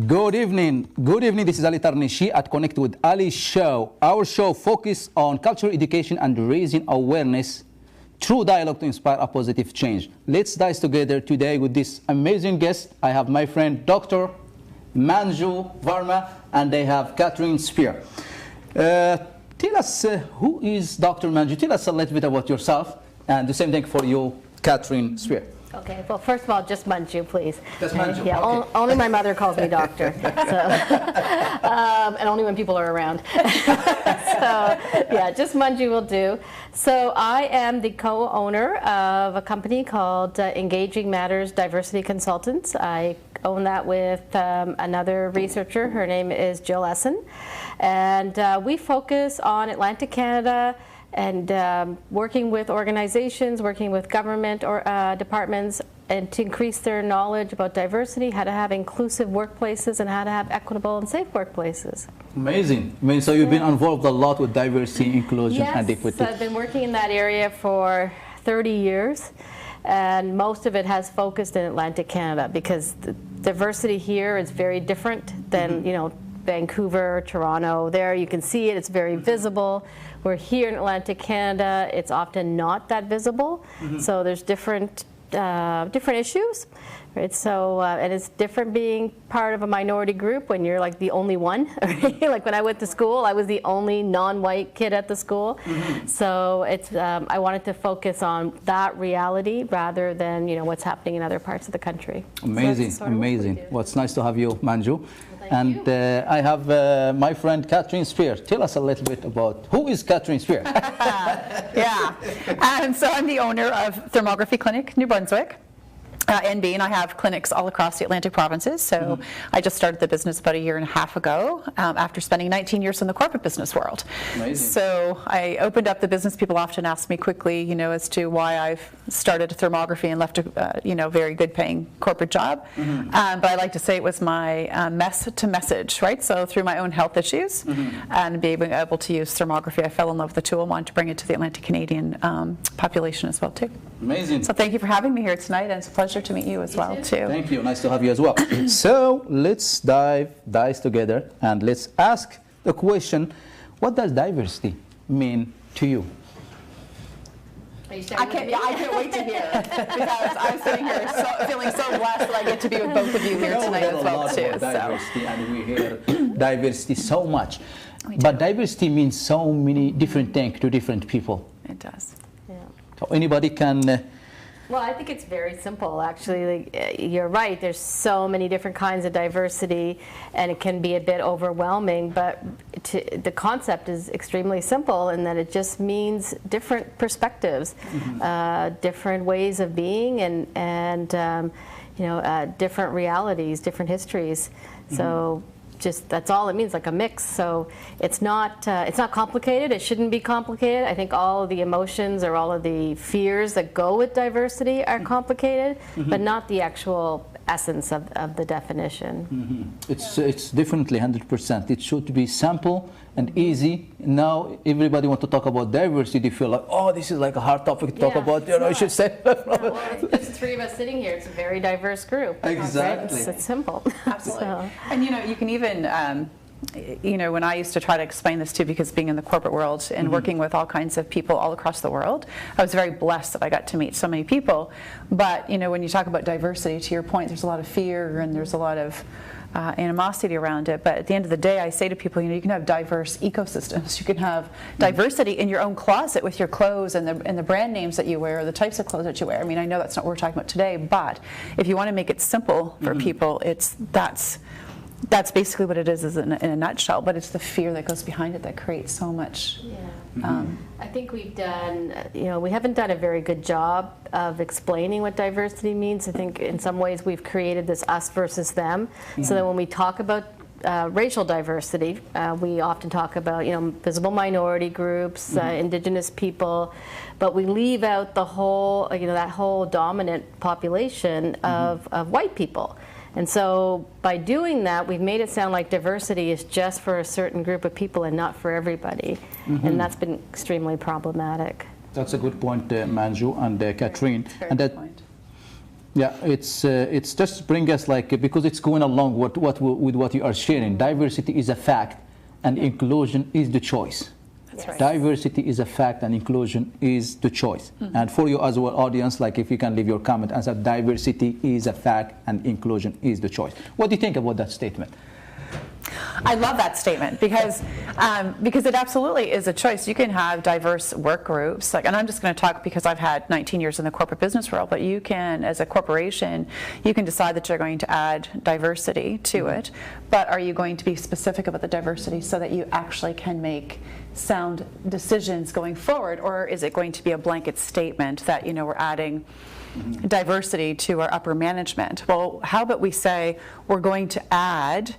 Good evening. Good evening. This is Ali Tarnishi at Connect with Ali show. Our show focuses on cultural education and raising awareness through dialogue to inspire a positive change. Let's dive together today with this amazing guest. I have my friend Dr. Manju Varma and I have Catherine Spear. Tell us who is Dr. Manju? Tell us a little bit about yourself, and the same thing for you, Catherine Spear. Okay, well, first of all, just Manju, please. Just Manju, yeah, okay. Only my mother calls me doctor, so, and only when people are around. So, yeah, just Manju will do. So I am the co-owner of a company called Engaging Matters Diversity Consultants. I own that with another researcher. Her name is Jill Essen. And we focus on Atlantic Canada and working with organizations, working with government or departments, and to increase their knowledge about diversity, how to have inclusive workplaces, and how to have equitable and safe workplaces. Amazing. I mean, so you've been involved a lot with diversity, inclusion, and equity. Yes, I've been working in that area for 30 years, and most of it has focused in Atlantic Canada because the diversity here is very different than, you know, Vancouver, Toronto. There you can see it, it's very visible. We're here in Atlantic Canada, it's often not that visible. So there's different issues, right? So, and it's different being part of a minority group when you're like the only one, right? Like when I went to school, I was the only non-white kid at the school. So it's, I wanted to focus on that reality rather than, you know, what's happening in other parts of the country. Amazing, So amazing. Well, it's nice to have you, Manju. Thank you. I have my friend Catherine Spear. Tell us a little bit about who is Catherine Spear. Yeah, so I'm the owner of Thermography Clinic, New Brunswick. NB, and I have clinics all across the Atlantic provinces. So I just started the business about 1.5 years ago after spending 19 years in the corporate business world. Amazing. So I opened up the business. People often ask me quickly, you know, as to why I've started thermography and left a you know, very good paying corporate job. But I like to say it was my mess to message, right? So through my own health issues and being able to use thermography, I fell in love with the tool and wanted to bring it to the Atlantic Canadian population as well too. Amazing. So thank you for having me here tonight, and it's a pleasure to meet you as well too. Thank you. Nice to have you as well. So let's dive together and let's ask the question: what does diversity mean to you? I can't wait to hear, because I'm sitting here feeling so blessed that I get to be with both of you here tonight as well too. Diversity, and we hear diversity so much, but diversity means so many different things to different people. It does. Yeah. So anybody can. Well, I think it's very simple, actually. Like, you're right, there's so many different kinds of diversity, and it can be a bit overwhelming, but the concept is extremely simple in that it just means different perspectives, different ways of being, and you know, different realities, different histories. So just that's all it means, like a mix. So it's not complicated. It shouldn't be complicated. I think all of the emotions or all of the fears that go with diversity are complicated, but not the actual essence of the definition. It's definitely 100%. It should be simple and easy. Now everybody wants to talk about diversity. They feel like, oh, this is like a hard topic to talk about. You know, I should say. Well, it's the three of us sitting here. It's a very diverse group. Exactly. Right? It's simple. Absolutely. So. And you know, you can even, you know, when I used to try to explain this too, because being in the corporate world and working with all kinds of people all across the world, I was very blessed that I got to meet so many people. But you know, when you talk about diversity, to your point, there's a lot of fear and there's a lot of animosity around it. But at the end of the day, I say to people, you know, you can have diverse ecosystems. You can have diversity in your own closet with your clothes and the brand names that you wear, or the types of clothes that you wear. I mean, I know that's not what we're talking about today, but if you want to make it simple for people, that's basically what it is in a nutshell. But it's the fear that goes behind it that creates so much. Yeah. I think we've done, you know, we haven't done a very good job of explaining what diversity means. I think in some ways we've created this us versus them, so that when we talk about racial diversity, we often talk about, you know, visible minority groups, indigenous people, but we leave out the whole, you know, that whole dominant population of white people. And so by doing that, we've made it sound like diversity is just for a certain group of people and not for everybody. And that's been extremely problematic. That's a good point, Manju and Catherine. And that, Yeah, it's just bring us like, because it's going along with what you are sharing. Diversity is a fact, and inclusion is the choice. That's right. Diversity is a fact, and inclusion is the choice. And for you as well, audience, like if you can leave your comment and say diversity is a fact and inclusion is the choice. What do you think about that statement? I love that statement because it absolutely is a choice. You can have diverse work groups, and I'm just going to talk because I've had 19 years in the corporate business world, but you can, as a corporation, you can decide that you're going to add diversity to it, but are you going to be specific about the diversity so that you actually can make sound decisions going forward, or is it going to be a blanket statement that, you know, we're adding diversity to our upper management? Well, how about we say we're going to add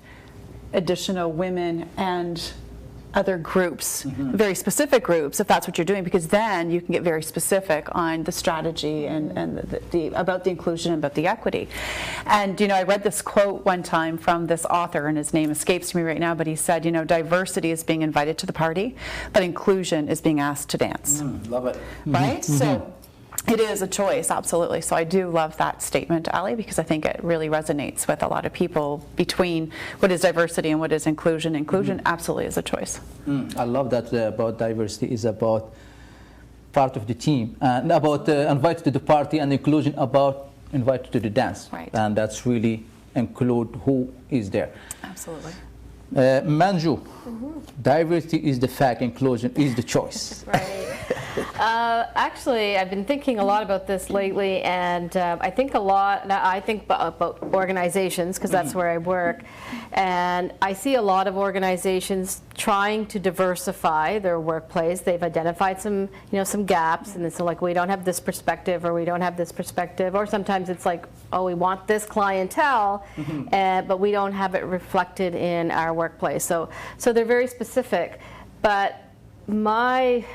additional women and other groups, very specific groups, if that's what you're doing, because then you can get very specific on the strategy and about the inclusion and about the equity. And you know, I read this quote one time from this author, and his name escapes me right now, but he said, you know, diversity is being invited to the party, but inclusion is being asked to dance. Love it. Right? So it is a choice, absolutely. So I do love that statement, Ali, because I think it really resonates with a lot of people between what is diversity and what is inclusion. Inclusion absolutely is a choice. I love that about diversity is about part of the team, and about invited to the party, and inclusion about invited to the dance. Right. And that's really include who is there. Absolutely. Manju, diversity is the fact, inclusion is the choice. Right. Actually, I've been thinking a lot about this lately, and I think about organizations, because that's where I work, and I see a lot of organizations trying to diversify their workplace. They've identified some gaps, and it's like, we don't have this perspective, or we don't have this perspective, or sometimes it's like, oh, we want this clientele, but we don't have it reflected in our workplace. So they're very specific, but my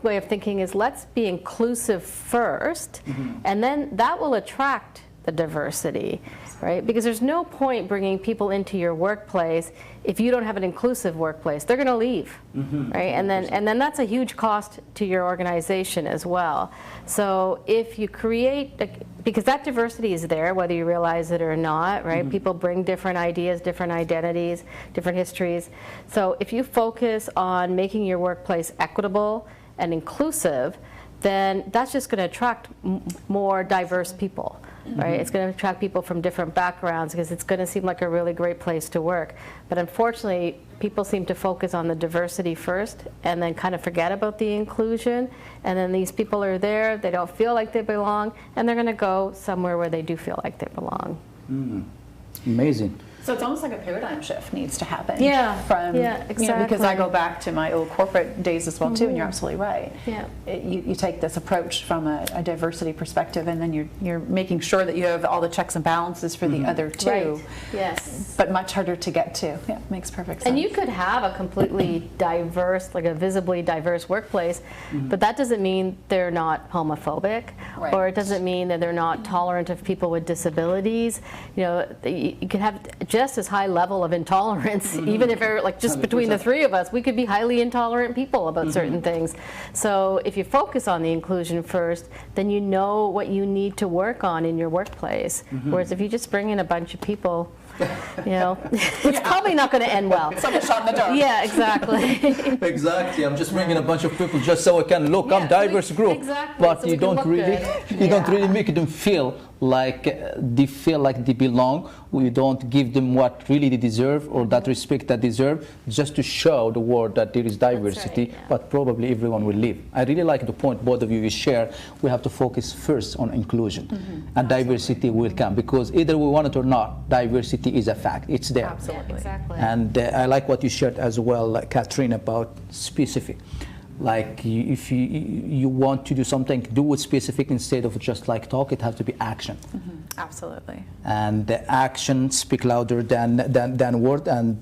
way of thinking is, let's be inclusive first, and then that will attract the diversity, right? Because there's no point bringing people into your workplace if you don't have an inclusive workplace. They're going to leave, right? And then that's a huge cost to your organization as well. So if you create, because that diversity is there, whether you realize it or not, right? People bring different ideas, different identities, different histories. So if you focus on making your workplace equitable and inclusive, then that's just going to attract more diverse people. Right? It's going to attract people from different backgrounds, because it's going to seem like a really great place to work. But unfortunately, people seem to focus on the diversity first and then kind of forget about the inclusion. And then these people are there, they don't feel like they belong, and they're going to go somewhere where they do feel like they belong. Amazing. So it's almost like a paradigm shift needs to happen. Yeah, From, exactly. you know, because I go back to my old corporate days as well too, and you're absolutely right. Yeah. You take this approach from a diversity perspective, and then you're making sure that you have all the checks and balances for the other two. Right. Yes. But much harder to get to. Yeah, makes perfect sense. And you could have a completely diverse, like a visibly diverse workplace, but that doesn't mean they're not homophobic, Right. or it doesn't mean that they're not tolerant of people with disabilities. You know, you could have just as high level of intolerance, even if like just between the three of us, we could be highly intolerant people about certain things. So if you focus on the inclusion first, then you know what you need to work on in your workplace. Whereas if you just bring in a bunch of people, you know, it's probably not going to end well. Someone shot in the dark. Yeah, exactly. Exactly. I'm just bringing a bunch of people just so I can look. I'm diverse group, exactly. but So you we can don't look really, good. you don't really make them feel like they belong. We don't give them what really they deserve, or that respect that they deserve, just to show the world that there is diversity. right, yeah. But probably everyone will leave. I really like the point both of you share. We have to focus first on inclusion, and diversity will come, because either we want it or not, diversity is a fact. It's there. Absolutely. Exactly. And I like what you shared as well, like Catherine, about specific. Like if you want to do something, do it specific instead of just like talk. It has to be action. Absolutely. And the action speak louder than word. And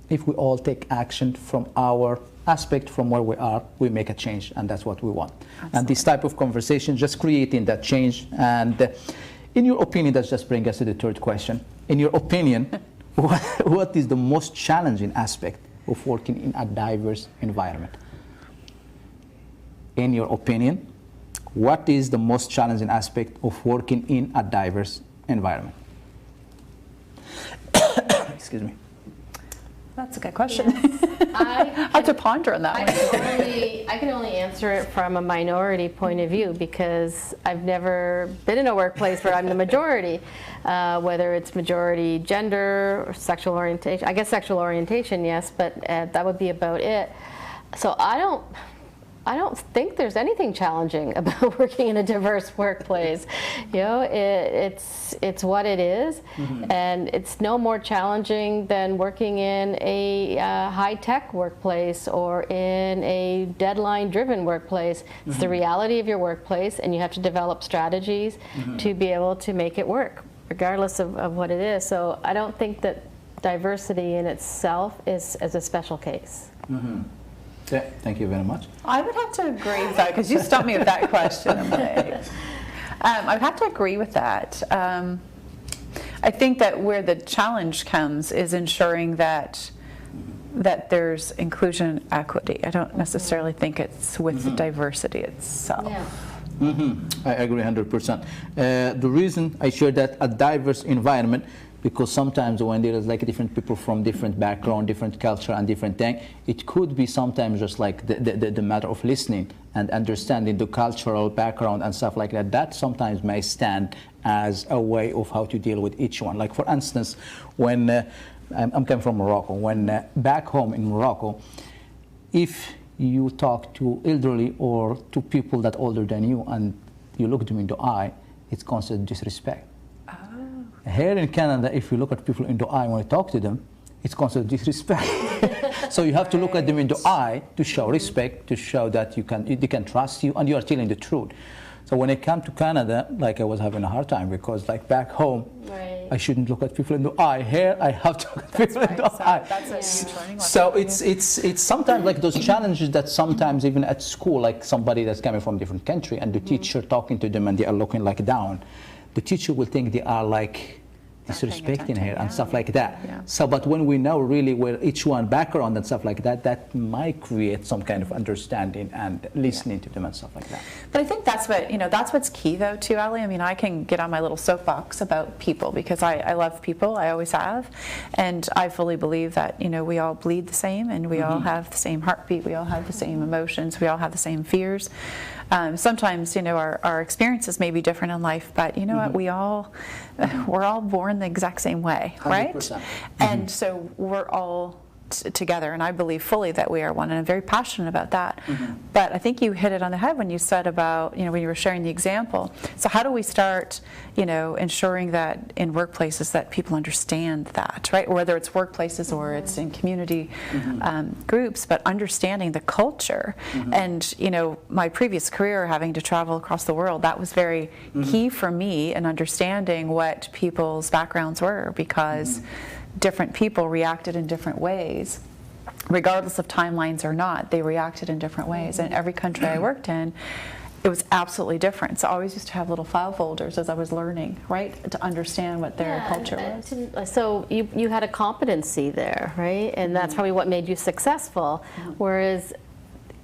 if we all take action from our aspect, from where we are, we make a change, and that's what we want. Absolutely. And this type of conversation, just creating that change. And in your opinion, that just brings us to the third question. In your opinion, what is the most challenging aspect of working in a diverse environment? In your opinion, what is the most challenging aspect of working in a diverse environment? Excuse me. That's a good question. Yes. I have to ponder on that one. I can only answer it from a minority point of view because I've never been in a workplace where I'm the majority, whether it's majority gender or sexual orientation. I guess sexual orientation, yes, but that would be about it. So I don't think there's anything challenging about working in a diverse workplace. You know, it's what it is, and it's no more challenging than working in a high-tech workplace or in a deadline-driven workplace. It's the reality of your workplace, and you have to develop strategies to be able to make it work, regardless of what it is. So I don't think that diversity in itself is a special case. Yeah, thank you very much. I would have to agree with that because you stumped me with that question. I would have to agree with that. I think that where the challenge comes is ensuring that there's inclusion and equity. I don't necessarily think it's with the diversity itself. Yeah. I agree 100%. The reason I share that a diverse environment, because sometimes when there is like different people from different background, different culture and different thing, it could be sometimes just like the matter of listening and understanding the cultural background and stuff like that. That sometimes may stand as a way of how to deal with each one. Like for instance, when I'm coming from Morocco, when back home in Morocco, if you talk to elderly or to people that older than you and you look them in the eye, it's considered disrespect. Here in Canada, if you look at people in the eye when you talk to them, it's considered disrespect. So you have to look at them in the eye to show respect, to show that they can trust you and you are telling the truth. So when I come to Canada, like I was having a hard time because like back home, I shouldn't look at people in the eye. Here, I have to look at people in the eye. That's a huge learning lesson. So it's sometimes like those challenges that sometimes even at school, like somebody that's coming from a different country and the teacher talking to them and they are looking like down, the teacher will think they are like disrespecting her and stuff like that. So, but when we know really where each one background and stuff like that, that might create some kind of understanding and listening to them and stuff like that. But I think that's what, that's what's key though too, Ali. I mean, I can get on my little soapbox about people because I love people, I always have. And I fully believe that, we all bleed the same and we all have the same heartbeat, we all have the same emotions, we all have the same fears. Sometimes, our experiences may be different in life, but you know what, we're all born the exact same way, right? 100%. And so we're all together, and I believe fully that we are one, and I'm very passionate about that. But I think you hit it on the head when you said about, when you were sharing the example. So how do we start, ensuring that in workplaces that people understand that, right? Whether it's workplaces or it's in community groups, but understanding the culture. And, my previous career, having to travel across the world, that was very key for me in understanding what people's backgrounds were, because different people reacted in different ways. Regardless of timelines or not, they reacted in different ways. And every country I worked in, it was absolutely different. So I always used to have little file folders as I was learning, right, to understand what their culture was. So you had a competency there, right? And that's probably what made you successful. Whereas,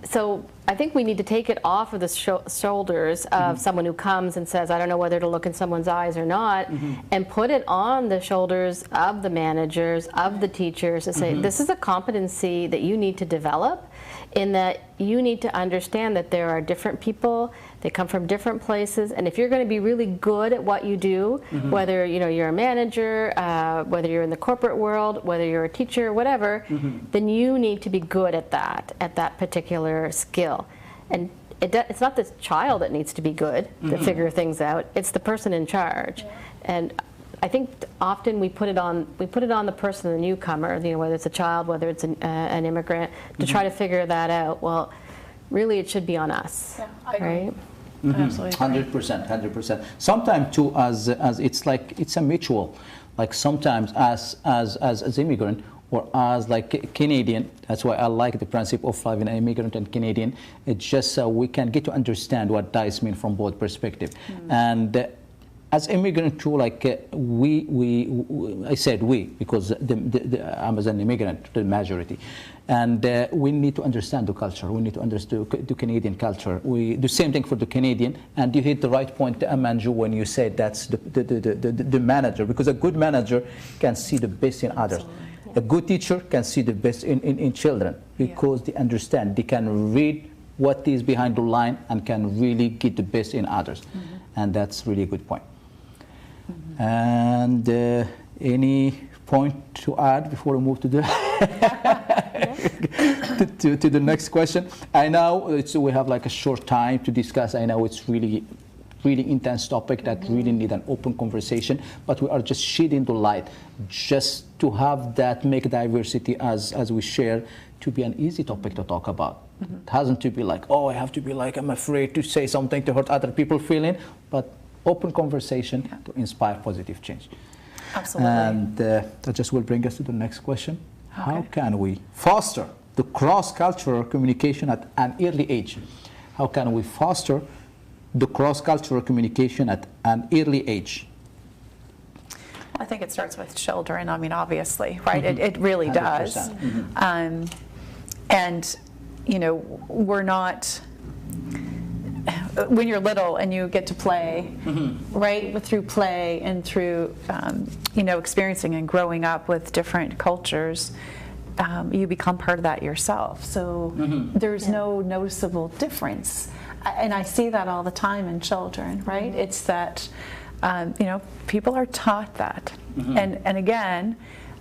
so I think we need to take it off of the shoulders of someone who comes and says, I don't know whether to look in someone's eyes or not, and put it on the shoulders of the managers, of the teachers, to say, this is a competency that you need to develop, in that you need to understand that there are different people, they come from different places, and if you're going to be really good at what you do, whether you're a manager, whether you're in the corporate world, whether you're a teacher, whatever, then you need to be good at that particular skill. And it's not the child that needs to be good to figure things out, it's the person in charge. And I think often we put it on the person, the newcomer, whether it's a child, whether it's an immigrant, to try to figure that out. Well, really, it should be on us, right? Absolutely. 100%, 100%. Sometimes too, as it's a mutual. Like sometimes as immigrant or as like Canadian, that's why I like the principle of having an immigrant and Canadian. It's just so we can get to understand what D.I.C.E mean from both perspectives. And as immigrant too, like I said we, because I'm as an immigrant, the majority, and we need to understand the culture. We need to understand the Canadian culture. We do the same thing for the Canadian, and you hit the right point, Amanju, when you said that's the manager, because a good manager can see the best in others. A good teacher can see the best in children, because they understand, they can read what is behind the line and can really get the best in others. And that's really a good point. And any point to add before we move to the to the next question? I know we have like a short time to discuss. I know it's really intense topic that really need an open conversation, but we are just shedding the light just to have that, make diversity as we share, to be an easy topic to talk about. It hasn't to be like, oh, I have to be like, I'm afraid to say something to hurt other people feeling, but open conversation to inspire positive change. Absolutely. And that just will bring us to the next question. Okay. How can we foster the cross-cultural communication at an early age? How can we foster the cross-cultural communication at an early age? I think it starts with children. I mean, obviously, right? It really does. And, you know, we're not, when you're little and you get to play, right, through play and through, you know, experiencing and growing up with different cultures, you become part of that yourself. So there's no noticeable difference. And I see that all the time in children, right? It's that, you know, people are taught that. And again,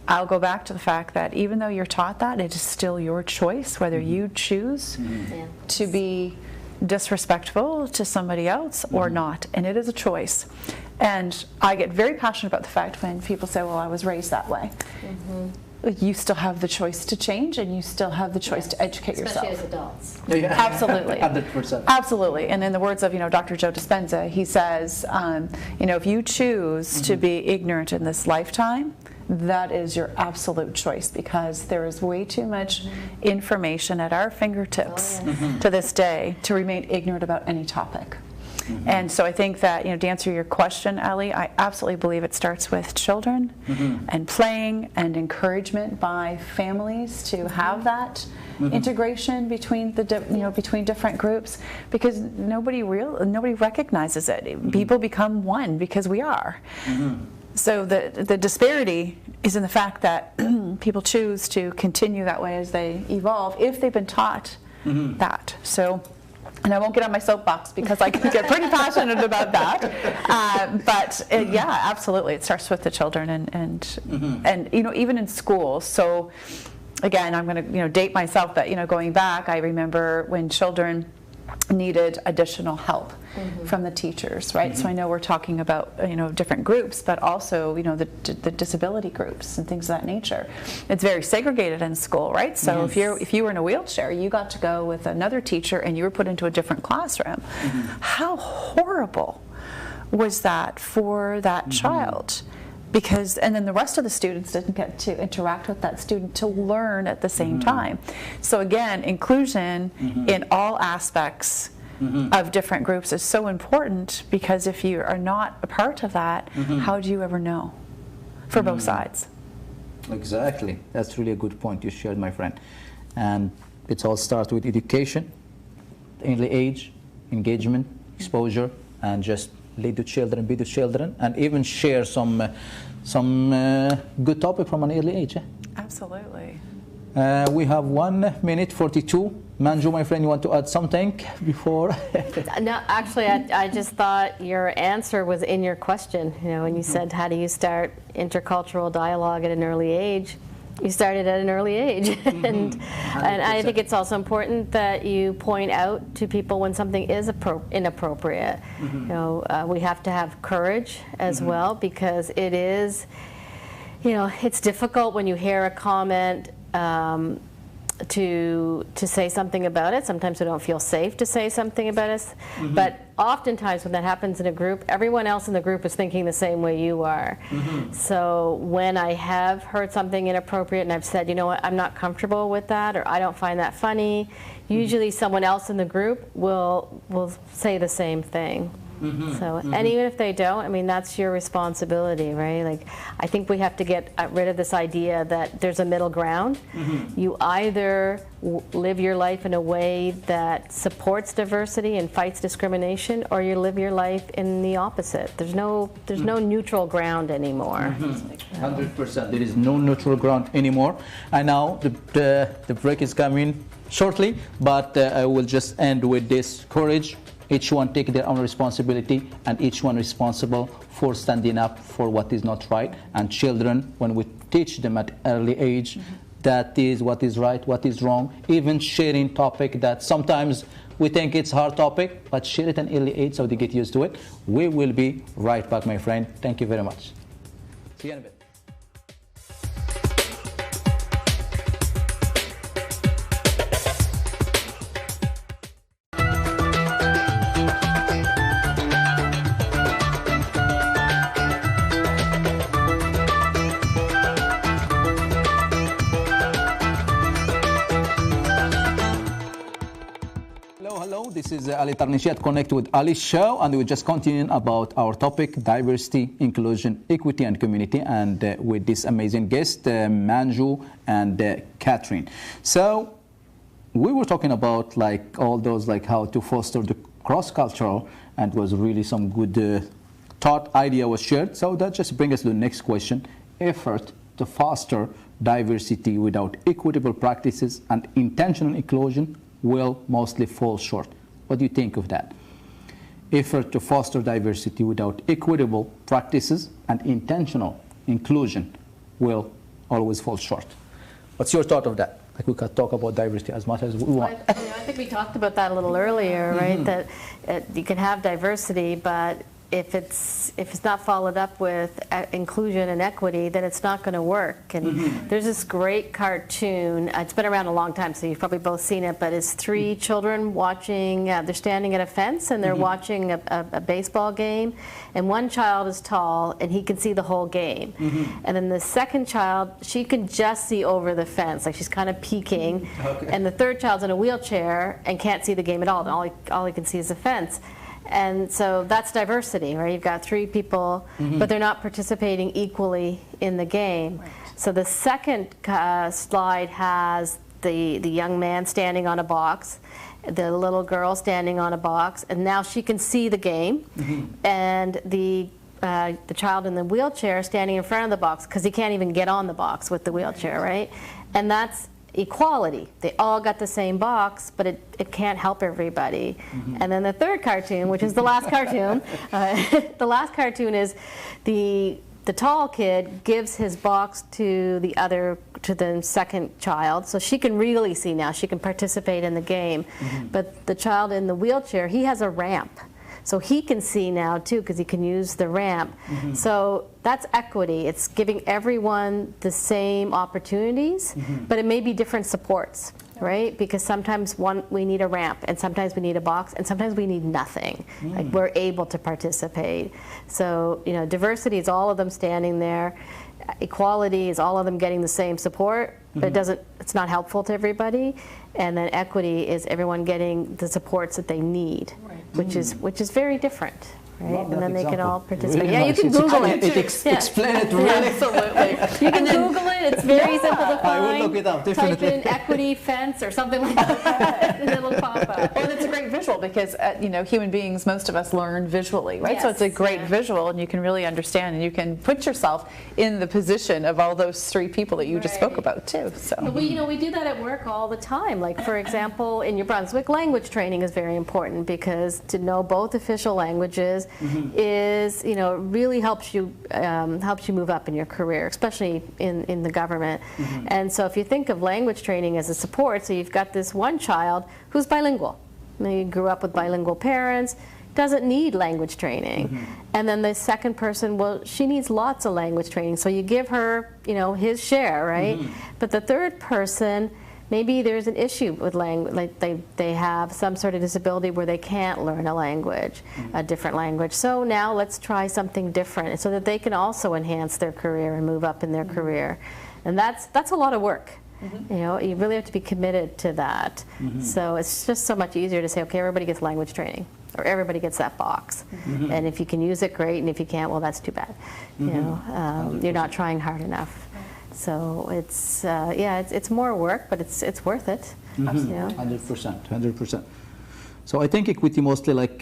I'll go back to the fact that even though you're taught that, it is still your choice whether you choose to be disrespectful to somebody else or not. And it is a choice. And I get very passionate about the fact when people say, well, I was raised that way. You still have the choice to change, and you still have the choice to educate yourself. Especially as adults. Absolutely. 100%. Absolutely. And in the words of, you know, Dr. Joe Dispenza, he says, you know, if you choose to be ignorant in this lifetime, that is your absolute choice, because there is way too much information at our fingertips to this day to remain ignorant about any topic. And so I think that, you know, to answer your question, Ali, I absolutely believe it starts with children and playing and encouragement by families to have that integration between the between different groups, because nobody recognizes it. People become one because we are. So the disparity is in the fact that people choose to continue that way as they evolve if they've been taught that. So. And I won't get on my soapbox because I can get pretty passionate about that. But yeah, absolutely, it starts with the children and you know, even in schools. So again, I'm going to date myself, but going back, I remember when children needed additional help from the teachers, right? So I know we're talking about different groups, but also the disability groups and things of that nature. It's very segregated in school, right? So if you were in a wheelchair, you got to go with another teacher and you were put into a different classroom. How horrible was that for that child? Because, and then the rest of the students didn't get to interact with that student to learn at the same time. So again, inclusion in all aspects of different groups is so important, because if you are not a part of that, how do you ever know for both sides? Exactly. That's really a good point you shared, my friend. And it all starts with education, early age, engagement, exposure, and just lead the children, be the children, and even share some good topic from an early age. Absolutely. We have 1 minute 42. Manju, my friend, you want to add something before? No, actually, I just thought your answer was in your question. When you said, how do you start intercultural dialogue at an early age? You started at an early age. and I think it's also important that you point out to people when something is inappropriate. We have to have courage as well, because it is, it's difficult when you hear a comment to say something about it. Sometimes we don't feel safe to say something about us, but oftentimes when that happens in a group, everyone else in the group is thinking the same way you are. So when I have heard something inappropriate and I've said, you know what, I'm not comfortable with that, or I don't find that funny, usually someone else in the group will say the same thing. So, and even if they don't, I mean, that's your responsibility, right? Like, I think we have to get rid of this idea that there's a middle ground. You either live your life in a way that supports diversity and fights discrimination, or you live your life in the opposite. There's no neutral ground anymore. 100%. There is no neutral ground anymore. And now the break is coming shortly, but I will just end with this: courage. Each one take their own responsibility, and each one responsible for standing up for what is not right. And children, when we teach them at early age, that is what is right, what is wrong, even sharing topic that sometimes we think it's hard topic, but share it at an early age so they get used to it. We will be right back, my friend. Thank you very much. See you in a bit. This is Ali Tarnishi at Connect with Ali show, and we're just continuing about our topic: diversity, inclusion, equity, and community, and with this amazing guest, Manju and Catherine. So we were talking about like all those, like how to foster the cross-cultural, and was really some good thought idea was shared. So that just brings us to the next question: effort to foster diversity without equitable practices and intentional inclusion will mostly fall short. What do you think of that? Effort to foster diversity without equitable practices and intentional inclusion will always fall short. What's your thought of that? Like, we could talk about diversity as much as we want. I think we talked about that a little earlier, right? That you can have diversity, but if it's not followed up with inclusion and equity, then it's not going to work. And there's this great cartoon. It's been around a long time, so you've probably both seen it. But it's three children watching. They're standing at a fence and they're watching a baseball game. And one child is tall and he can see the whole game. And then the second child, she can just see over the fence, like she's kind of peeking. And the third child's in a wheelchair and can't see the game at all. And all he can see is the fence. And so that's diversity, right? You've got three people, but they're not participating equally in the game. Right. So the second slide has the young man standing on a box, the little girl standing on a box, and now she can see the game, and the child in the wheelchair standing in front of the box because he can't even get on the box with the wheelchair, right? And that's equality. They all got the same box, but it can't help everybody. And then the third cartoon, which is the last cartoon, the last cartoon is the tall kid gives his box to the second child, so she can really see now. She can participate in the game. But the child in the wheelchair, he has a ramp. So he can see now too because he can use the ramp. So that's equity. It's giving everyone the same opportunities, but it may be different supports, right? Because sometimes we need a ramp, and sometimes we need a box, and sometimes we need nothing. Like, we're able to participate. So, you know, diversity is all of them standing there. Equality is all of them getting the same support, but it's not helpful to everybody. And then equity is everyone getting the supports that they need, which is very different. Right? And then they can all participate. Really yeah, nice. You can Google it. Explain it really. Absolutely. You can Google it. It's very simple to find. I will look it up, definitely. Type in equity fence or something like that, and it'll pop up. Well, and it's a great visual because, you know, human beings, most of us learn visually, right? Yes, so it's a great visual, and you can really understand, and you can put yourself in the position of all those three people that you just spoke about, too. So we do that at work all the time. Like, for example, in New Brunswick, language training is very important because to know both official languages is, you know, really helps you move up in your career, especially in the government. And so if you think of language training as a support, so you've got this one child who's bilingual. He grew up with bilingual parents, doesn't need language training. And then the second person, well, she needs lots of language training, so you give her, you know, his share, right? But the third person, maybe there's an issue with language, like they have some sort of disability where they can't learn a language, a different language. So now let's try something different so that they can also enhance their career and move up in their career. And that's a lot of work. You know, you really have to be committed to that. So it's just so much easier to say, okay, everybody gets language training. or everybody gets that box. And if you can use it, great, and if you can't, well, that's too bad. You know, you're not trying hard enough. So it's it's more work, but it's worth it. You know? 100%. So I think equity mostly like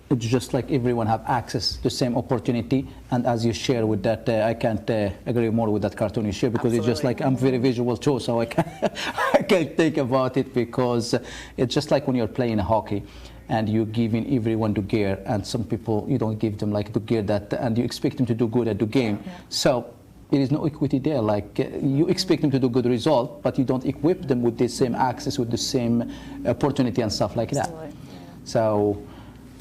it's just like everyone have access to the same opportunity, and as you share with that, I can't agree more with that cartoon you share, because it's just like I'm very visual too, so I can't think about it, because it's just like when you're playing hockey and you're giving everyone the gear, and some people you don't give them like the gear that, and you expect them to do good at the game. So there is no equity there. Like you expect them to do good result, but you don't equip them with the same access, with the same opportunity and stuff like that. So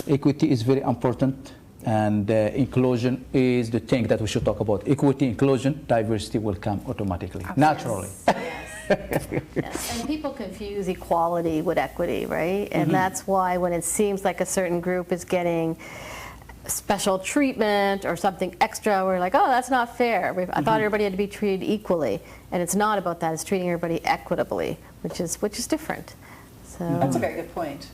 equity is very important, and inclusion is the thing that we should talk about. Equity, inclusion, diversity will come automatically, naturally. Yes. And people confuse equality with equity, right? And that's why when it seems like a certain group is getting special treatment or something extra, we're like, oh, that's not fair. I thought everybody had to be treated equally, and it's not about that. It's treating everybody equitably, which is different. So That's a very good point.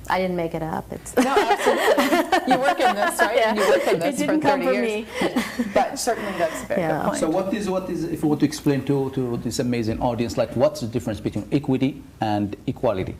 I didn't make it up. It's No, absolutely. You work in this, right? And you work in this for 30 years. Me. But certainly that's a very good point. So what is, if you want to explain to this amazing audience, like what's the difference between equity and equality?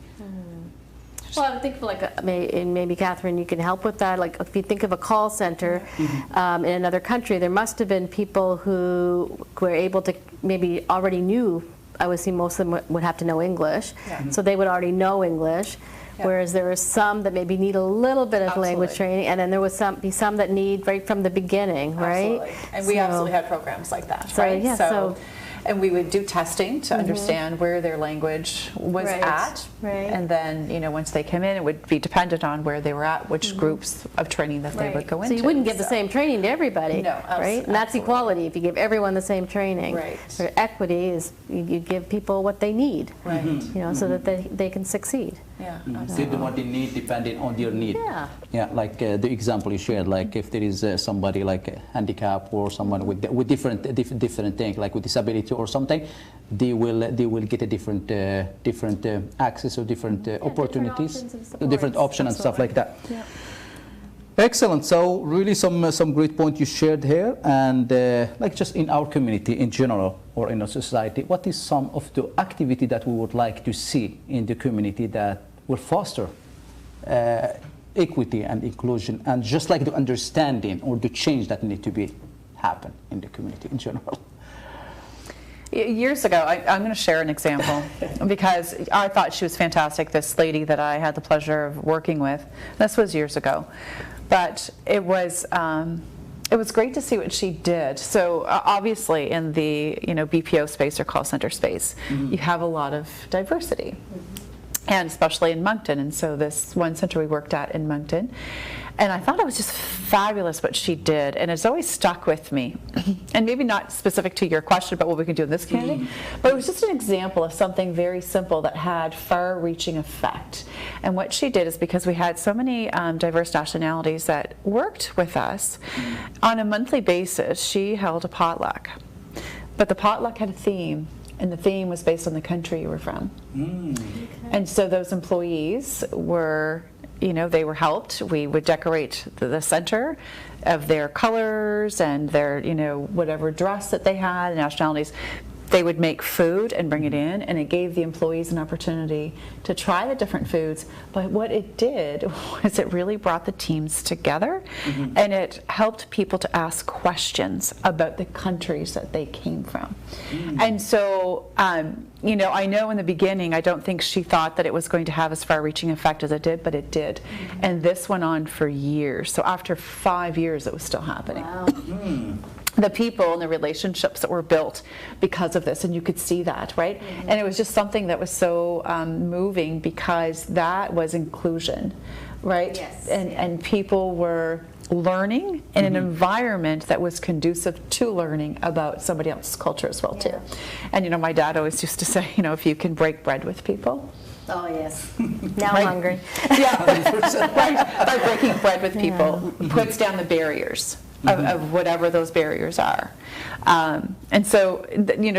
Well, I would think maybe Catherine, you can help with that. Like if you think of a call center in another country, there must have been people who were able to maybe already knew. I would see most of them would have to know English, so they would already know English. Whereas there are some that maybe need a little bit of language training, and then there would some that need right from the beginning, right? Absolutely. And we absolutely had programs like that, right? Yeah, so and we would do testing to understand where their language was at, and then once they came in, it would be dependent on where they were at, which groups of training that they would go into. So you wouldn't give the same training to everybody, no, right? And that's equality. If you give everyone the same training, right? Or equity is you give people what they need, right? So that they can succeed. Yeah, Give them what they need depending on their need. Yeah, like the example you shared, like if there is somebody like a handicap or someone with different things, like with disability or something, they will get a different access or different opportunities, different options and stuff like that. Yeah. Excellent. So really some great points you shared here, and like just in our community in general or in our society, what is some of the activity that we would like to see in the community that will foster equity and inclusion, and just like the understanding or the change that need to be happen in the community in general? Years ago, I'm going to share an example because I thought she was fantastic, this lady that I had the pleasure of working with. This was years ago. But it was great to see what she did. So obviously in the BPO space or call center space, you have a lot of diversity, and especially in Moncton. And so this one center we worked at in Moncton, and I thought it was just fabulous what she did, and it's always stuck with me. And maybe not specific to your question about what we can do in this community, but it was just an example of something very simple that had far-reaching effect. And what she did is, because we had so many diverse nationalities that worked with us, on a monthly basis, she held a potluck. But the potluck had a theme, and the theme was based on the country you were from. And so those employees were, they were helped. We would decorate the center of their colors and their, whatever dress that they had, nationalities. They would make food and bring it in, and it gave the employees an opportunity to try the different foods. But what it did was it really brought the teams together, and it helped people to ask questions about the countries that they came from. And so, I know in the beginning, I don't think she thought that it was going to have as far-reaching effect as it did, but it did. And this went on for years. So after 5 years, it was still happening. Wow. The people and the relationships that were built because of this, and you could see that, right? And it was just something that was so moving, because that was inclusion, right? Yes. And people were learning in an environment that was conducive to learning about somebody else's culture as well too. And my dad always used to say, if you can break bread with people. Oh yes. Now I'm hungry. Yeah, right. By breaking bread with people puts down the barriers. of whatever those barriers are. And so,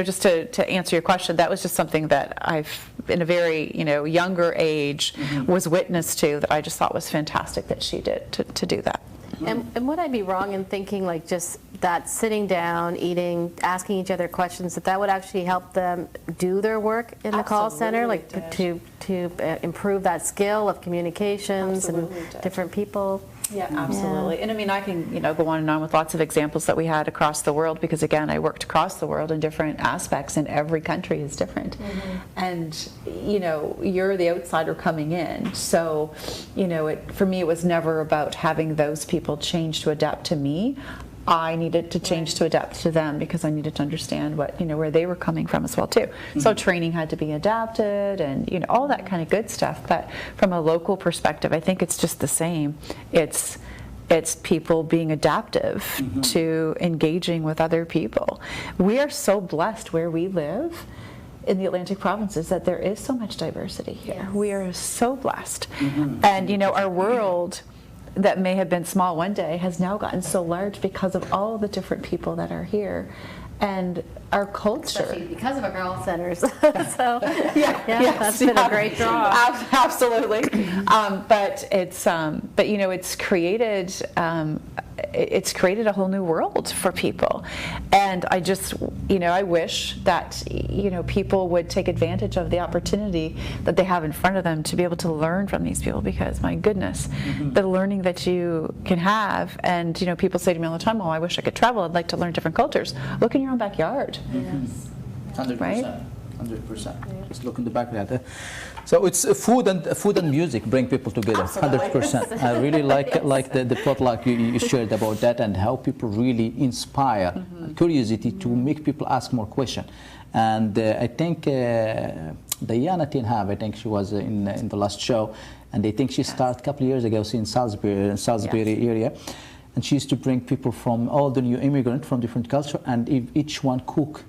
just to answer your question, that was just something that I've, in a very, younger age, was witness to, that I just thought was fantastic that she did to do that. And would I be wrong in thinking like just that sitting down, eating, asking each other questions, that would actually help them do their work in the call center, like to improve that skill of communications and different people? Yeah, absolutely. And I mean, I can, go on and on with lots of examples that we had across the world, because again, I worked across the world in different aspects, and every country is different. And, you're the outsider coming in. So, for me, it was never about having those people change to adapt to me. I needed to change to adapt to them, because I needed to understand what, where they were coming from as well too. So training had to be adapted, and all that kind of good stuff. But from a local perspective, I think it's just the same. It's people being adaptive to engaging with other people. We are so blessed where we live in the Atlantic provinces that there is so much diversity here. We are so blessed. And our world that may have been small one day has now gotten so large because of all the different people that are here, and our culture. Especially because of our call centers. So that's been a great draw. Absolutely. But it's created a whole new world for people, and I just I wish that people would take advantage of the opportunity that they have in front of them to be able to learn from these people, because my goodness, the learning that you can have. And people say to me all the time, "Oh, I wish I could travel. I'd like to learn different cultures." Look in your own backyard. 100%. Right? 100%. Just look in the back of that. So it's food and music bring people together. 100%. I really like the potluck you shared about that, and how people really inspire curiosity to make people ask more questions. And I think Diana Tinham, I think she was in the last show, and I think she started a couple of years ago in Salisbury area. And she used to bring people from all the new immigrants from different culture, and each one cook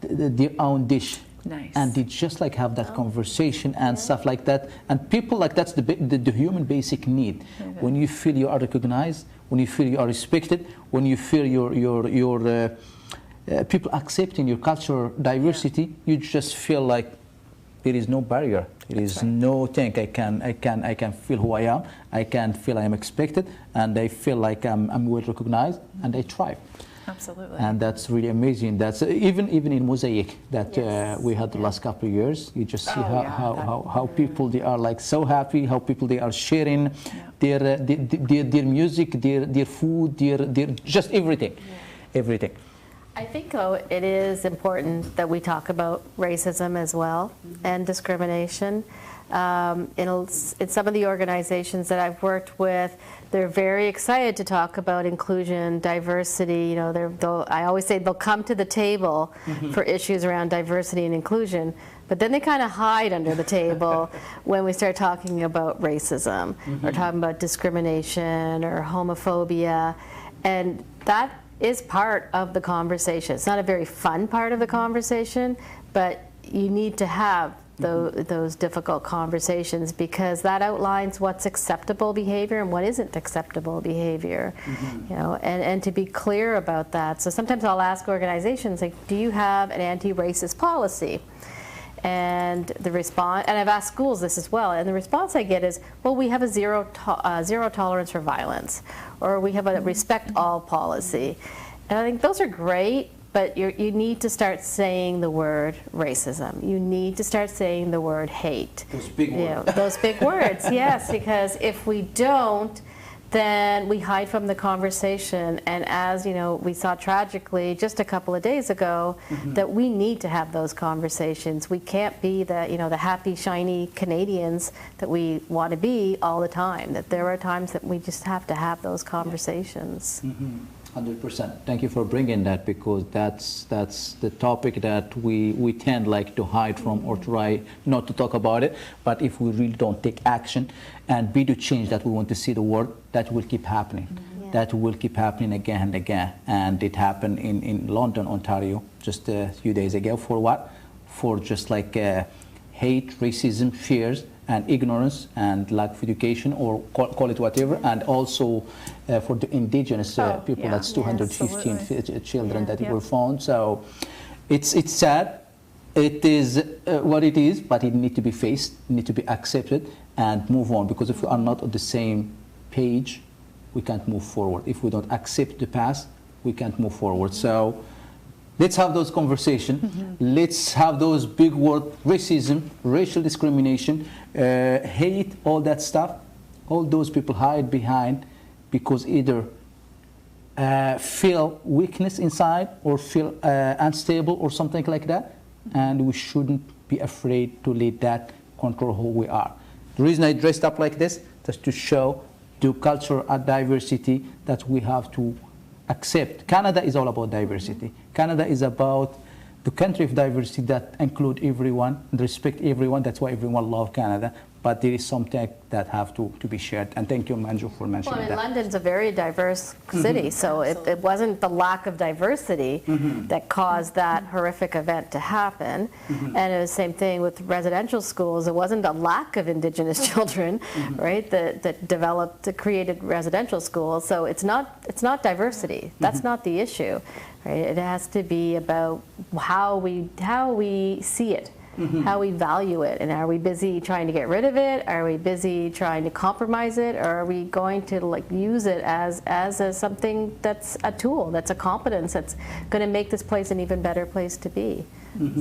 their own dish. Nice. And they just have that conversation and stuff like that. And people that's the human basic need. When you feel you are recognized, when you feel you are respected, when you feel your people accepting your cultural diversity, you just feel like there is no barrier. There is no thing. I can feel who I am. I can feel I am expected, and I feel like I'm well recognized, and I thrive. Absolutely. And that's really amazing. That's even in Mosaic that we had the last couple of years. You just see how people, they are so happy. How people, they are sharing their music, their food, their just everything, everything. I think, though, it is important that we talk about racism as well and discrimination. In some of the organizations that I've worked with, they're very excited to talk about inclusion, diversity. I always say they'll come to the table for issues around diversity and inclusion, but then they kind of hide under the table when we start talking about racism or talking about discrimination or homophobia, and that is part of the conversation. It's not a very fun part of the conversation, but you need to have those difficult conversations, because that outlines what's acceptable behavior and what isn't acceptable behavior. And to be clear about that. So sometimes I'll ask organizations, like, do you have an anti-racist policy? And the response, and I've asked schools this as well, and the response I get is, well, we have a zero tolerance for violence, or we have a respect all policy. And I think those are great, but you need to start saying the word racism. You need to start saying the word hate. Those big words. Those big words, yes, because if we don't, then we hide from the conversation. And as we saw tragically just a couple of days ago, that we need to have those conversations. We can't be the happy, shiny Canadians that we want to be all the time. That there are times that we just have to have those conversations. 100%. Thank you for bringing that, because that's the topic that we tend to hide from or try not to talk about it. But if we really don't take action and be the change that we want to see the world, that will keep happening. That will keep happening again and again. And it happened in London, Ontario, just a few days ago. For what? For just hate, racism, fears, and ignorance and lack of education, or call it whatever, and also for the indigenous people, that's 215 children that were found. So it's sad. It is what it is, but it needs to be faced, need to be accepted, and move on. Because if we are not on the same page, we can't move forward. If we don't accept the past, we can't move forward. So let's have those conversations. Let's have those big words: racism, racial discrimination, hate, all that stuff. All those people hide behind because either feel weakness inside or feel unstable or something like that. And we shouldn't be afraid to let that control who we are. The reason I dressed up like this is to show the cultural diversity that we have to accept. Canada is all about diversity. Canada is about the country of diversity that include everyone and respect everyone. That's why everyone loves Canada. But there is something that have to be shared. And thank you, Manju, for mentioning that. London's a very diverse city, so it wasn't the lack of diversity that caused that horrific event to happen. And it was the same thing with residential schools. It wasn't a lack of Indigenous children, right, that created residential schools. So it's not diversity. That's not the issue, right? It has to be about how we see it. How we value it, and are we busy trying to get rid of it? Are we busy trying to compromise it, or are we going to use it as something that's a tool, that's a competence, that's going to make this place an even better place to be?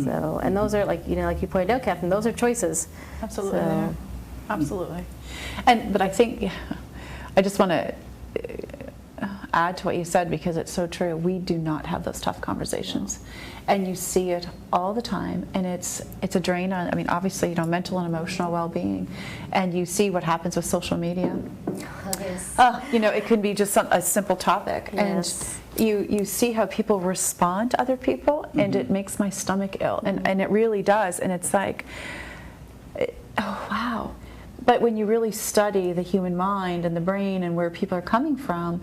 So, and those are like you pointed out, Captain, those are choices. Absolutely, so. Absolutely. But I think I just want to add to what you said, because it's so true. We do not have those tough conversations. And you see it all the time, and it's a drain on, obviously, mental and emotional well-being. And you see what happens with social media. It can be just a simple topic. Yes. And you see how people respond to other people, and it makes my stomach ill. And it really does. And it's like, oh, wow. But when you really study the human mind and the brain and where people are coming from,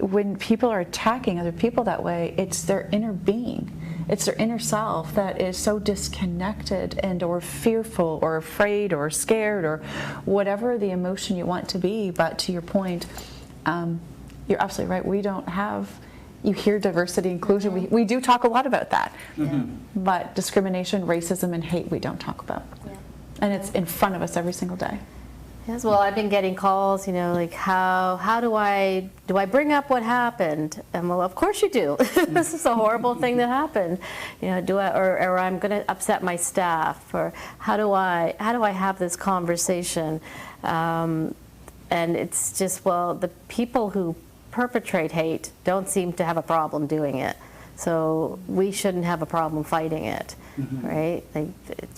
when people are attacking other people that way, it's their inner being. It's their inner self that is so disconnected and or fearful or afraid or scared or whatever the emotion you want to be. But to your point, you're absolutely right. We don't have, you hear diversity, inclusion. We do talk a lot about that. But discrimination, racism, and hate, we don't talk about. And it's in front of us every single day. Yes, well, I've been getting calls, like how do I bring up what happened? And well, of course you do. This is a horrible thing that happened. Or I'm going to upset my staff, or how do I have this conversation? And it's just, well, the people who perpetrate hate don't seem to have a problem doing it. So we shouldn't have a problem fighting it, right?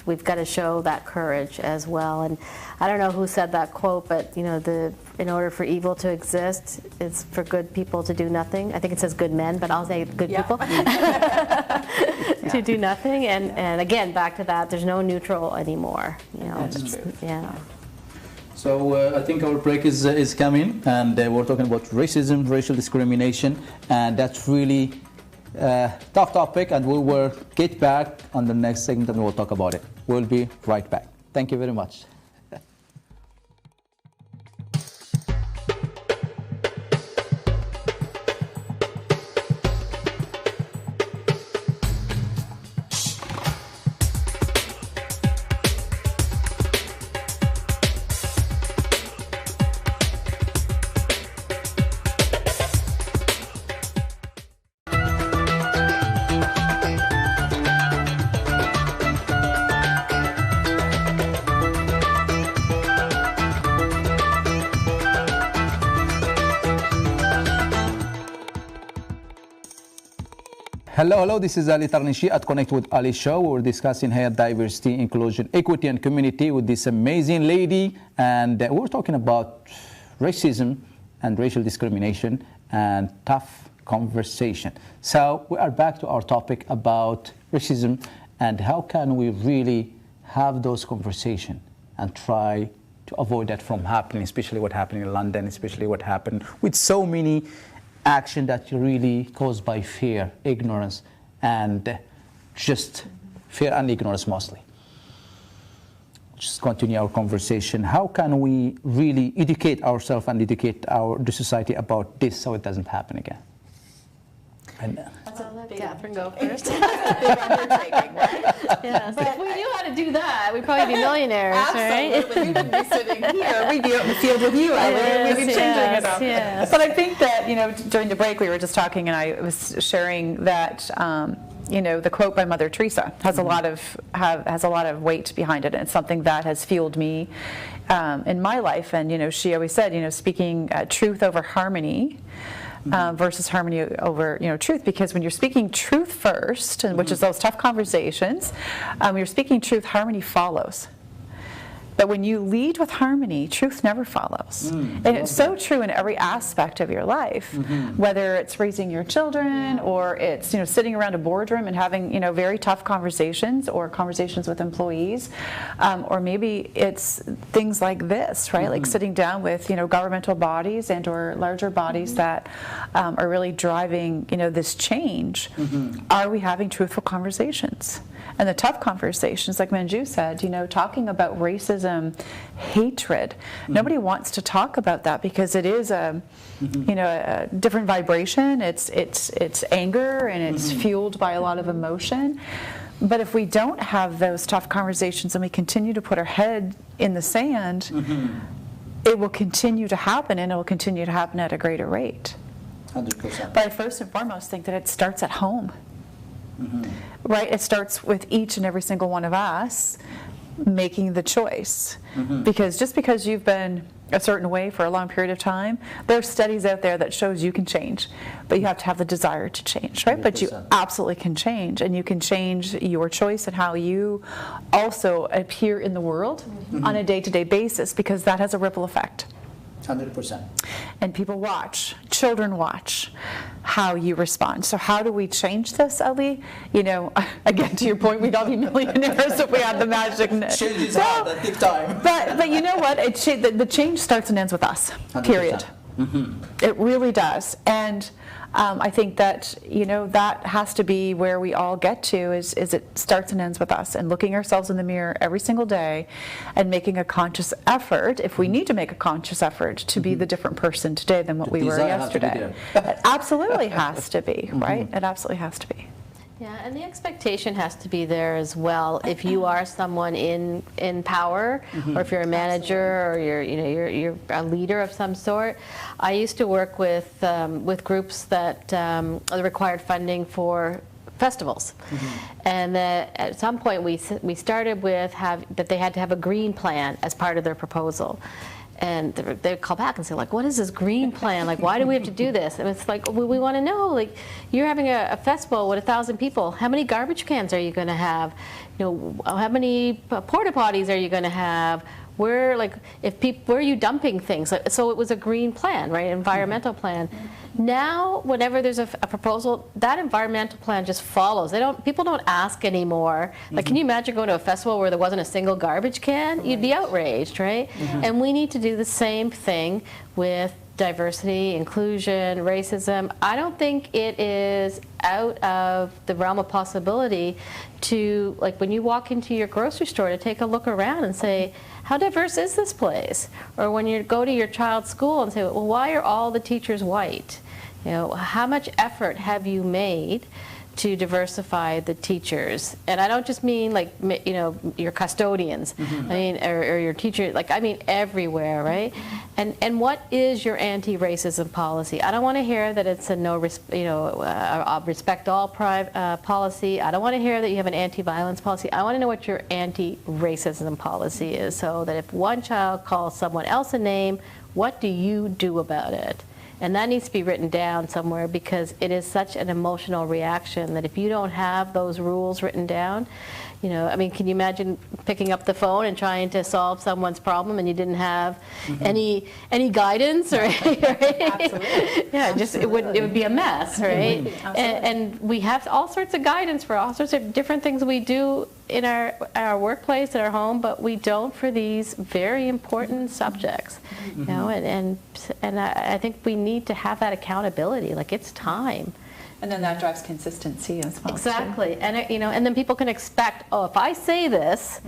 We've got to show that courage as well. And I don't know who said that quote, but in order for evil to exist, it's for good people to do nothing. I think it says good men, but I'll say good people to do nothing. And again, back to that, there's no neutral anymore. That's true. Yeah. So I think our break is coming, and we're talking about racism, racial discrimination, and that's really tough topic, and we will get back on the next segment and we'll talk about it. We'll be right back. Thank you very much. Hello, this is Ali Tarnishi at Connect with Ali show. We're discussing here diversity, inclusion, equity, and community with this amazing lady. And we're talking about racism and racial discrimination and tough conversation. So we are back to our topic about racism and how can we really have those conversations and try to avoid that from happening, especially what happened in London, especially what happened with so many action that really caused by fear, ignorance, and just fear and ignorance mostly. just continue our conversation. How can we really educate ourselves and educate the society about this so it doesn't happen again? And, I'll let Catherine go first. Big undertaking, right? Yes. If we knew how to do that, we'd probably be millionaires, right? Absolutely. We wouldn't be sitting here. We'd be out in the field with you. We'd be changing it up. Yes. But I think that, you know, during the break we were just talking, and I was sharing that, you know, the quote by Mother Teresa has a lot of weight behind it, and it's something that has fueled me in my life. And you know, she always said, you know, speaking truth over harmony. Versus harmony over, you know, truth, because when you're speaking truth first, and which is those tough conversations, you're speaking truth, harmony follows. But when you lead with harmony, truth never follows. And it's so true in every aspect of your life, whether it's raising your children, or it's, you know, sitting around a boardroom and having, you know, very tough conversations, or conversations with employees, or maybe it's things like this, right? Like sitting down with, you know, governmental bodies and or larger bodies that are really driving, you know, this change. Are we having truthful conversations? And the tough conversations, like Manju said, you know, talking about racism, hatred. Nobody wants to talk about that because it is a, you know, a different vibration. It's anger, and it's fueled by a lot of emotion. But if we don't have those tough conversations and we continue to put our head in the sand, it will continue to happen, and it will continue to happen at a greater rate. 100%. But I first and foremost think that it starts at home. Right? It starts with each and every single one of us making the choice. Because just because you've been a certain way for a long period of time, there are studies out there that shows you can change, but you have to have the desire to change, right? 100%. But you absolutely can change, and you can change your choice and how you also appear in the world on a day-to-day basis, because that has a ripple effect. 100%. And people watch, children watch how you respond. So how do we change this, Ali? You know, again, to your point, we'd all be millionaires if we had the magic. Change is hard, that takes time. But you know what? The change starts and ends with us, period. 100%. It really does. And I think that, you know, that has to be where we all get to, is it starts and ends with us, and looking ourselves in the mirror every single day and making a conscious effort, if we need to make a conscious effort, to be the different person today than what we were yesterday. It absolutely has to be, right? It absolutely has to be. Yeah, and the expectation has to be there as well. If you are someone in power, or if you're a manager, or you're a leader of some sort. I used to work with groups that required funding for festivals, and at some point we started with that they had to have a green plan as part of their proposal. And they'd call back and say, like, what is this green plan? Like, why do we have to do this? And it's like, well, we want to know, like, you're having a festival with 1,000 people. How many garbage cans are you going to have? You know, how many porta potties are you going to have? Where, like, where are you dumping things? So it was a green plan, right? Environmental plan. Now, whenever there's a proposal, that environmental plan just follows. People don't ask anymore. Like, can you imagine going to a festival where there wasn't a single garbage can? You'd be outraged, right? And we need to do the same thing with diversity, inclusion, racism. I don't think it is out of the realm of possibility to, like, when you walk into your grocery store, to take a look around and say, how diverse is this place? Or when you go to your child's school and say, well, why are all the teachers white? You know, how much effort have you made to diversify the teachers? And I don't just mean, like, you know, your custodians. I mean, or your teacher. Like, I mean everywhere, right? And what is your anti-racism policy? I don't want to hear that it's a respect all policy. I don't want to hear that you have an anti-violence policy. I want to know what your anti-racism policy is, so that if one child calls someone else a name, what do you do about it? And that needs to be written down somewhere, because it is such an emotional reaction that if you don't have those rules written down, you know, I mean, can you imagine picking up the phone and trying to solve someone's problem and you didn't have any guidance, or Absolutely. Yeah, just it would be a mess, right? And we have all sorts of guidance for all sorts of different things we do in our workplace, in our home, but we don't for these very important subjects. You know, and I think we need to have that accountability. Like, it's time. And then that drives consistency as well. Exactly, and and then people can expect, oh, if I say this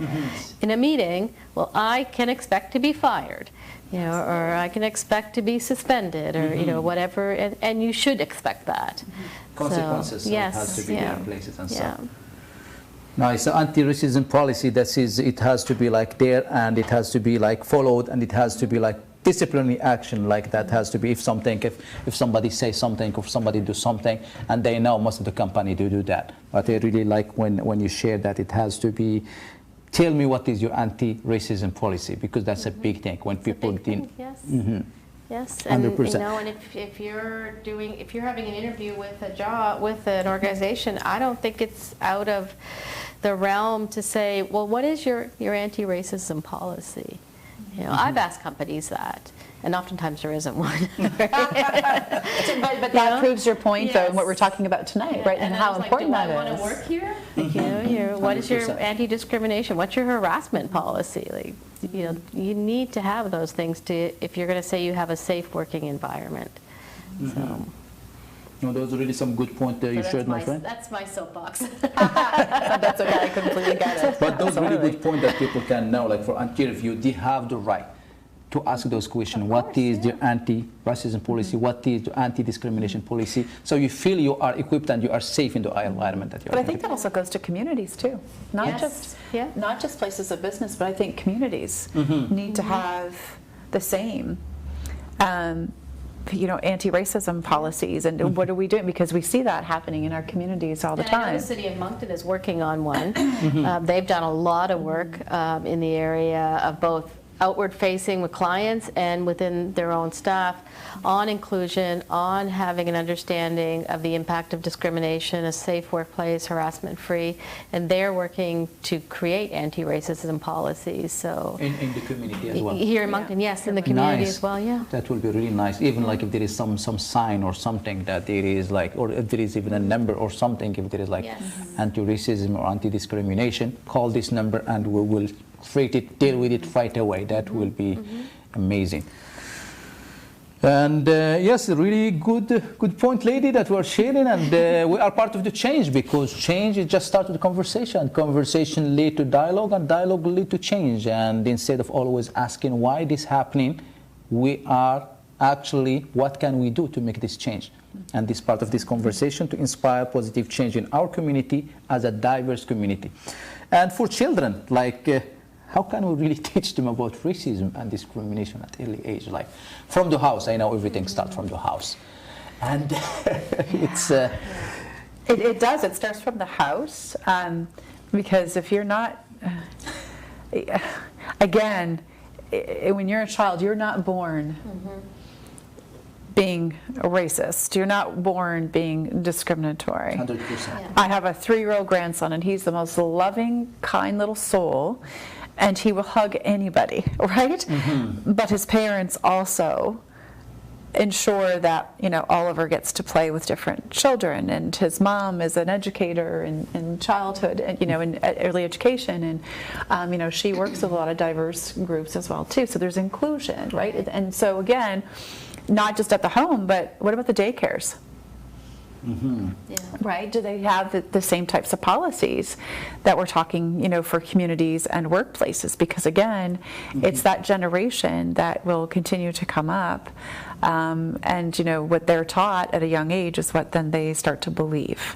in a meeting, well, I can expect to be fired, or I can expect to be suspended, or whatever, and you should expect that. Consequences, so yes, it has to be there in places and so. Nice. So anti-racism policy, it has to be like there, and it has to be like followed, and it has to be like disciplinary action, like that has to be if somebody says something, or somebody do something, and they know most of the company do that. But I really like when you share that it has to be, tell me what is your anti-racism policy, because that's a big thing when people didn't. Yes. Yes, 100%. And if you're having an interview with an organization, I don't think it's out of the realm to say, well, what is your anti-racism policy? I've asked companies that, and oftentimes there isn't one. But that proves your point, though, and what we're talking about tonight, right? And how important that is. Do I want to work here? What is your anti-discrimination? What's your harassment policy? You need to have those things if you're going to say you have a safe working environment. So. No, those are really some good points there you shared, my friend. That's my soapbox. That's okay, I completely get it. But those really good points that people can know, like for interview, they have the right to ask those questions. What is the anti-racism policy? What is the anti-discrimination policy? So you feel you are equipped and you are safe in the environment that you're in. But I think that also goes to communities too, not just places of business, but I think communities need to have the same. Anti-racism policies, and what are we doing? Because we see that happening in our communities all the time. I know the city of Moncton is working on one. They've done a lot of work in the area of both outward facing with clients and within their own staff on inclusion, on having an understanding of the impact of discrimination, a safe workplace, harassment free, and they're working to create anti-racism policies. So in the community as well. Here in Moncton, yes, in the community as well, yeah. That will be really nice. Even like if there is some sign or something that there is like, or if there is even a number or something, if there is like anti-racism or anti-discrimination, call this number and we will treat it, deal with it right away. That will be amazing. And yes, really good point, lady, that we're sharing, and we are part of the change, because change is just start with conversation. Conversation lead to dialogue, and dialogue will lead to change. And instead of always asking why this happening, we are actually, what can we do to make this change? And this part of this conversation to inspire positive change in our community as a diverse community. And for children, like how can we really teach them about racism and discrimination at early age? Like from the house, I know everything starts from the house. And it's... It does, it starts from the house, because if you're not, again, when you're a child, you're not born being a racist. You're not born being discriminatory. 100%. Yeah. I have a 3-year-old grandson, and he's the most loving, kind little soul, and he will hug anybody, right? But his parents also ensure that, you know, Oliver gets to play with different children, and his mom is an educator in childhood, and, you know, in early education, and you know, she works with a lot of diverse groups as well too. So there's inclusion, right? And so again, not just at the home, but what about the daycares? Yeah. Right? Do they have the same types of policies that we're talking, you know, for communities and workplaces? Because again, it's that generation that will continue to come up, and you know, what they're taught at a young age is what then they start to believe,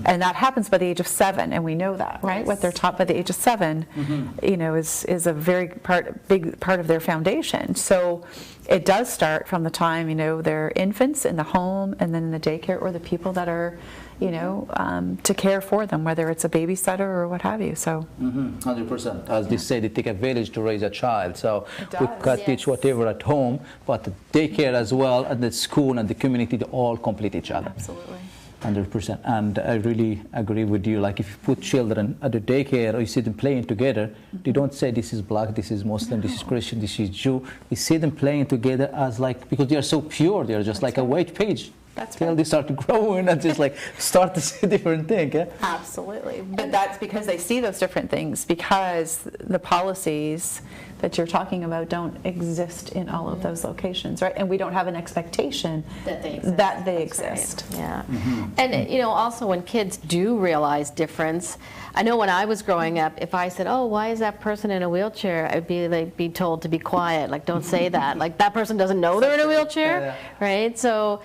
and that happens by the age of 7, and we know that, right? What they're taught by the age of 7, you know, is a very big part of their foundation. So it does start from the time, you know, they're infants in the home, and then in the daycare, or the people that are, you know, to care for them, whether it's a babysitter or what have you. So 100%. As they say, they take a village to raise a child. So we can teach whatever at home, but the daycare as well, and the school and the community, they all complete each other. Absolutely. 100%. And I really agree with you. Like if you put children at the daycare, or you see them playing together, they don't say this is black, this is Muslim, this is Christian, this is Jew. We see them playing together as like, because they are so pure, they are just like a white page. till they start to grow and just like start to see different things. Yeah? Absolutely. But that's because they see those different things, because the policies that you're talking about don't exist in all of those locations, right? And we don't have an expectation that they exist. Right. Yeah. And you know, also when kids do realize difference, I know when I was growing up, if I said, "Oh, why is that person in a wheelchair?" I'd be told to be quiet, like don't say that. Like that person doesn't know they're in a wheelchair, right? So,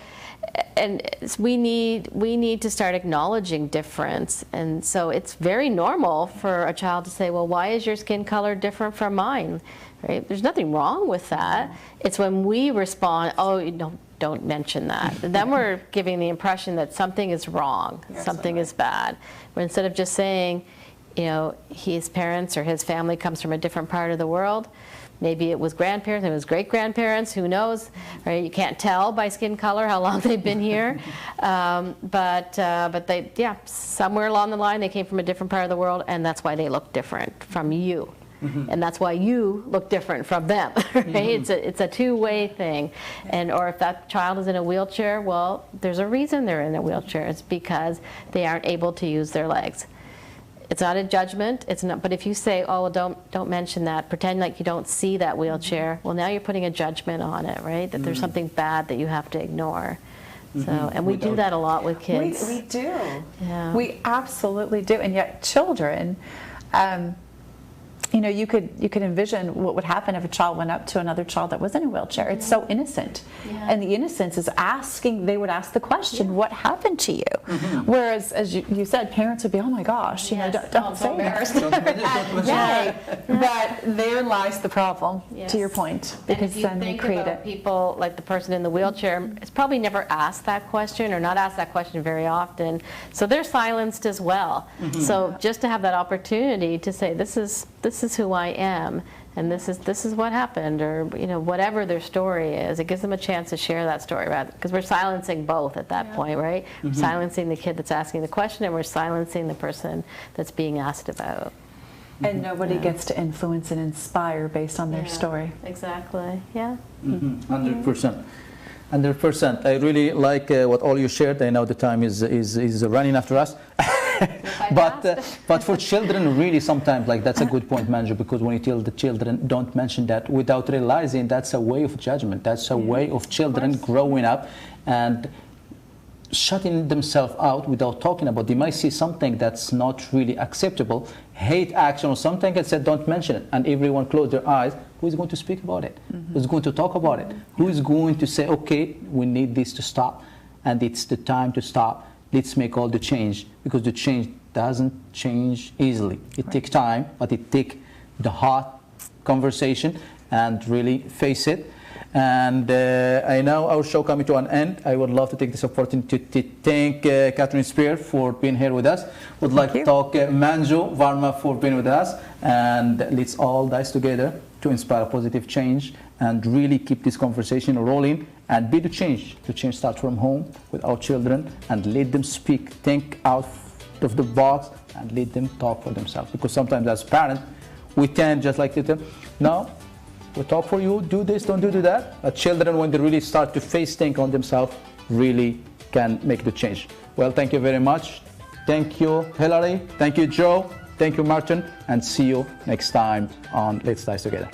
and we need to start acknowledging difference. And so it's very normal for a child to say, well, why is your skin color different from mine? Right? There's nothing wrong with that. It's when we respond, oh, don't mention that. And then we're giving the impression that something is wrong, something is bad. But instead of just saying, you know, his parents or his family comes from a different part of the world, maybe it was grandparents, it was great-grandparents, who knows, right? You can't tell by skin color how long they've been here. But they, somewhere along the line, they came from a different part of the world, and that's why they look different from you. And that's why you look different from them, right? It's a two-way thing. And or if that child is in a wheelchair, well, there's a reason they're in a wheelchair. It's because they aren't able to use their legs. It's not a judgment. It's not. But if you say, "Oh, well, don't mention that," pretend like you don't see that wheelchair. Well, now you're putting a judgment on it, right? That there's something bad that you have to ignore. So, and we do that a lot with kids. We do. Yeah. We absolutely do. And yet, children. You know, you could envision what would happen if a child went up to another child that was in a wheelchair. It's so innocent, and the innocence is asking. They would ask the question, "What happened to you?" Whereas, as you said, parents would be, "Oh my gosh, you know, don't say that." But there lies the problem. To your point, because then they create it. People like the person in the wheelchair is probably never asked that question or not asked that question very often, so they're silenced as well. So just to have that opportunity to say, "This is who I am, and this is what happened," or you know, whatever their story is, it gives them a chance to share that story, rather, because we're silencing both at that point, right? We're silencing the kid that's asking the question, and we're silencing the person that's being asked about. And nobody gets to influence and inspire based on their story. Exactly. Yeah. 100%. 100%. I really like what all you shared. I know the time is running after us. But for children, really, sometimes, like, that's a good point, Manju, because when you tell the children, don't mention that, without realizing that's a way of judgment. That's a way of children growing up and shutting themselves out without talking about. They might see something that's not really acceptable, hate action or something, and said, don't mention it. And everyone closed their eyes. Who is going to speak about it? Who's going to talk about it? Who is going to say, okay, we need this to stop, and it's the time to stop. Let's make all the change, because the change doesn't change easily. It takes time, but it takes the hard conversation and really face it. And I know our show coming to an end. I would love to take this opportunity to thank Catherine Spear for being here with us. Would like to thank Manju Varma for being with us. And let's all D.I.C.E together to inspire positive change and really keep this conversation rolling and be the change. The change starts from home with our children, and let them speak, think out of the box, and let them talk for themselves. Because sometimes as parents, we tend just like to tell, no, we talk for you, do this, don't do that. But children, when they really start to face things on themselves, really can make the change. Well, thank you very much. Thank you, Hilary. Thank you, Joe. Thank you, Martin. And see you next time on Let's D.I.C.E Together.